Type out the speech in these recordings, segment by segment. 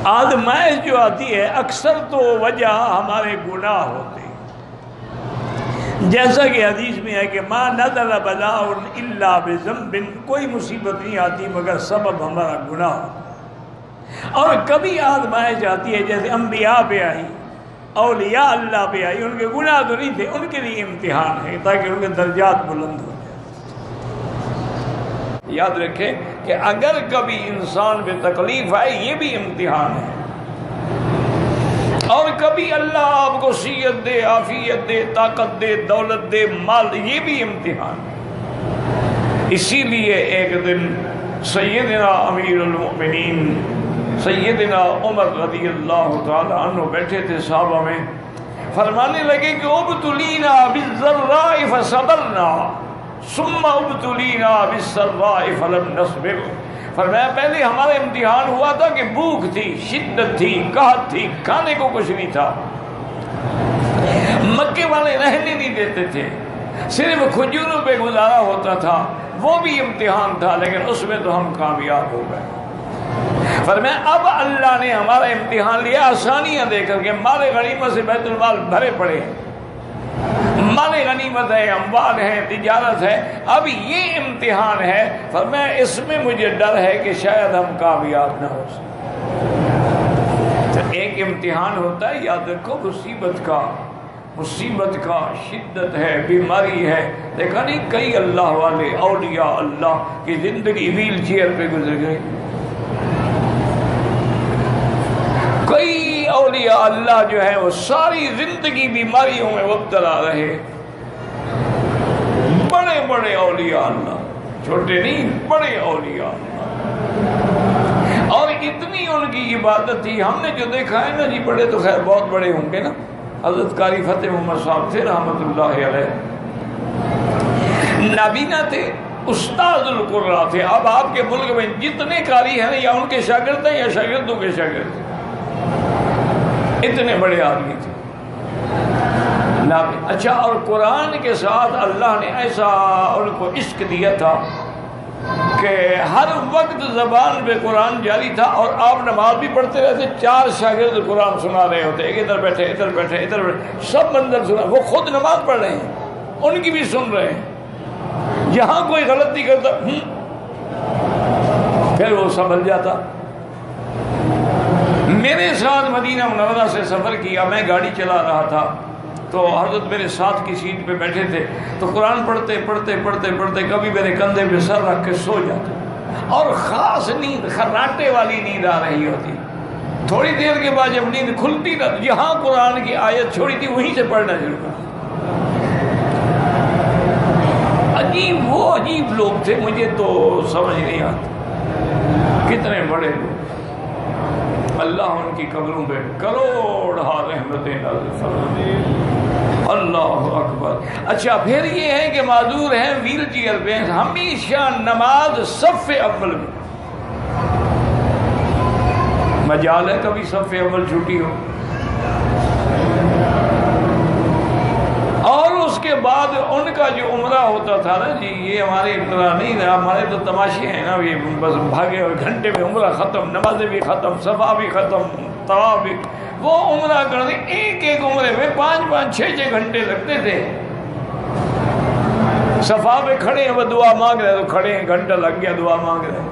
آزمائش جو آتی ہے اکثر تو وجہ ہمارے گناہ ہوتے ہیں، جیسا کہ حدیث میں ہے کہ ما نزل بلاء الا بذنب، کوئی مصیبت نہیں آتی مگر سبب ہمارا گناہ ہوتا ہے۔ اور کبھی آزمائش آتی ہے جیسے انبیاء پہ آئی، اولیاء اللہ پہ آئی، ان کے گناہ تو نہیں تھے، ان کے لیے امتحان ہے تاکہ ان کے درجات بلند ہو جائے۔ یاد رکھیں کہ اگر کبھی انسان پہ تکلیف آئے یہ بھی امتحان ہے، اور کبھی اللہ آپ کو صحت دے، عافیت دے، طاقت دے، دولت دے، مال دے، یہ بھی امتحان ہے۔ اسی لیے ایک دن سیدنا امیر المؤمنین سیدنا عمر رضی اللہ تعالی عنہ بیٹھے تھے صحابہ میں، فرمانے لگے کہ ابتلینا بالضراء فصبرنا ثم ابتلینا بالسراء فلم نصبر۔ فرمایا پہلے ہمارا امتحان ہوا تھا کہ بھوک تھی، شدت تھی، قحط تھی، کھانے کو کچھ نہیں تھا، مکے والے رہنے نہیں دیتے تھے، صرف کھجوروں پہ گزارا ہوتا تھا، وہ بھی امتحان تھا لیکن اس میں تو ہم کامیاب ہو گئے۔ فرمایا اب اللہ نے ہمارا امتحان لیا آسانیاں دے کر کے، مال غنیمت سے بیت المال بھرے پڑے ہیں، مال غنیمت ہے، اموال ہے، تجارت ہے، اب یہ امتحان ہے۔ فرمایا اس میں مجھے ڈر ہے کہ شاید ہم کامیاب نہ ہو سکیں۔ تو ایک امتحان ہوتا ہے، یاد رکھو، مصیبت کا شدت ہے، بیماری ہے۔ دیکھا نہیں کئی اللہ والے اولیاء اللہ کی زندگی ویل چیئر پہ گزر گئی، کئی اولیاء اللہ جو ہے وہ ساری زندگی بیماریوں میں مبتلا رہے، بڑے بڑے اولیاء اللہ، چھوٹے نہیں، بڑے اولیاء اللہ، اور اتنی ان کی عبادت تھی۔ ہم نے جو دیکھا ہے نا جی، بڑے تو خیر بہت بڑے ہوں گے نا، حضرت قاری فتح محمد صاحب تھے رحمت اللہ علیہ، نابینا تھے، استاد القرآن تھے۔ اب آپ کے ملک میں جتنے قاری ہیں یا ان کے شاگرد ہیں یا شاگردوں کے شاگرد ہیں، اتنے بڑے آدمی تھے۔ اچھا، اور قرآن کے ساتھ اللہ نے ایسا ان کو عشق دیا تھا کہ ہر وقت زبان پہ قرآن جاری تھا، اور آپ نماز بھی پڑھتے رہتے، چار شاگرد قرآن سنا رہے ہوتے، ایک ادھر بیٹھے ادھر بیٹھے ادھر بیٹھے، سب منظر سنا، وہ خود نماز پڑھ رہے ہیں، ان کی بھی سن رہے ہیں، جہاں کوئی غلطی کرتا پھر وہ سنبھل جاتا۔ میرے ساتھ مدینہ منورہ سے سفر کیا، میں گاڑی چلا رہا تھا تو حضرت میرے ساتھ کی سیٹ پہ بیٹھے تھے، تو قرآن پڑھتے پڑھتے پڑھتے پڑھتے کبھی میرے کندھے پہ سر رکھ کے سو جاتے، اور خاص نیند، خراٹے والی نیند آ رہی ہوتی۔ تھوڑی دیر کے بعد جب نیند کھلتی نا، جہاں قرآن کی آیت چھوڑی تھی وہیں سے پڑھنا شروع کر۔ عجیب لوگ تھے، مجھے تو سمجھ نہیں آتا، کتنے بڑے لوگ، اللہ ان کی قبروں پہ کروڑہا رحمتیں نازل فرمائے۔ اللہ اکبر۔ اچھا، پھر یہ ہے کہ معذور ہیں، ویل چیئر پہ، ہمیشہ نماز صف اول میں، مجال ہے کبھی صف اول چھوٹی ہو؟ اور اس کے بعد ان کا جو عمرہ ہوتا تھا نا جی، یہ ہمارے عمرہ نہیں رہا، ہمارے تو تماشے ہیں نا، یہ بس بھاگے اور گھنٹے میں عمرہ ختم، نمازیں بھی ختم، صفا بھی ختم، طواف بھی۔ وہ عمرہ کرنے ایک ایک عمرے میں 5-5 6-6 گھنٹے لگتے تھے۔ صفا پہ کھڑے ہیں، وہ دعا مانگ رہے تو کھڑے ہیں، گھنٹہ لگ گیا دعا مانگ رہے ہیں۔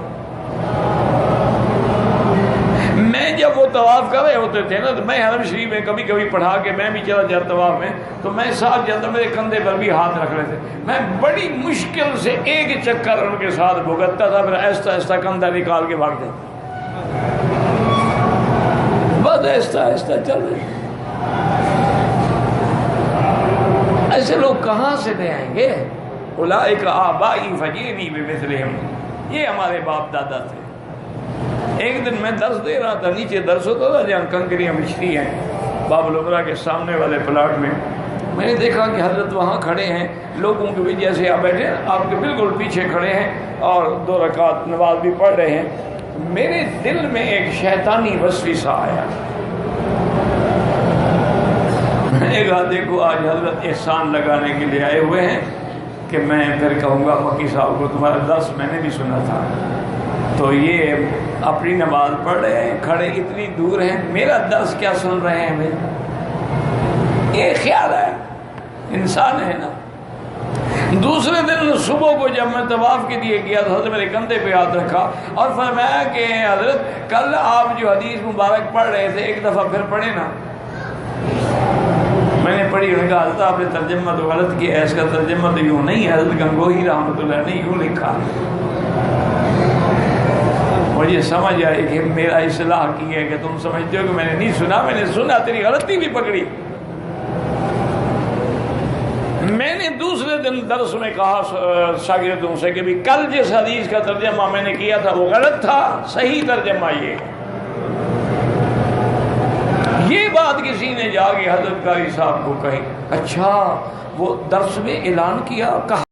میں جب وہ طواف کر رہے ہوتے تھے نا، تو میں حرم شریف میں کبھی کبھی پڑھا کے میں بھی چلا جاتا طواف میں، تو میں ساتھ جاتا، میرے کندھے پر بھی ہاتھ رکھ رہے تھے، میں بڑی مشکل سے ایک چکر ان کے ساتھ بھگتتا تھا، پھر آہستہ آہستہ کندھا نکال کے بھاگ جاتا، بس آہستہ آہستہ چل رہے۔ ایسے لوگ کہاں سے لے آئیں گے؟ اولئک آبائی فجئنی بمثلہم، یہ ہمارے باپ دادا تھے۔ ایک دن میں درس دے رہا تھا، نیچے درس ہوتا تھا جہاں کنکریاں بچھتی ہیں باب العمرہ کے سامنے والے پلاٹ میں، میں نے دیکھا کہ حضرت وہاں کھڑے ہیں، لوگوں کے بھی جیسے آپ بیٹھے آپ کے بالکل پیچھے کھڑے ہیں اور 2 رکعت نماز بھی پڑھ رہے ہیں۔ میرے دل میں ایک شیطانی وسوسہ آیا، میں نے کہا دیکھو آج حضرت احسان لگانے کے لیے آئے ہوئے ہیں کہ میں پھر کہوں گا مکی صاحب کو تمہارا درس میں نے بھی سنا تھا۔ تو یہ اپنی نماز پڑھ رہے ہیں، کھڑے اتنی دور ہیں، میرا درس کیا سن رہے ہیں بھائی؟ یہ خیال ہے، انسان ہے نا۔ دوسرے دن صبح کو جب میں طواف کے لیے گیا تو حضرت میرے کندھے پہ ہاتھ رکھا اور فرمایا کہ حضرت کل آپ جو حدیث مبارک پڑھ رہے تھے ایک دفعہ پھر پڑھے نا۔ میں نے پڑھی، انہوں نے کہا حضرت آپ نے ترجمہ تو غلط کیا ہے، اس کا ترجمہ تو یوں نہیں ہے، حضرت گنگوہی رحمۃ اللہ نے یوں لکھا۔ مجھے سمجھ آئی کہ میرا اصلاح کی ہے کہ تم سمجھتے ہو کہ میں نے نہیں سنا، میں نے سنا، تیری غلطی بھی پکڑی۔ میں نے دوسرے دن درس میں کہا شاگردوں سے کہ بھی کل جس حدیث کا ترجمہ میں نے کیا تھا وہ غلط تھا، صحیح ترجمہ یہ بات کسی نے جا کے حضرت قاری صاحب کو کہی۔ اچھا، وہ درس میں اعلان کیا، کہا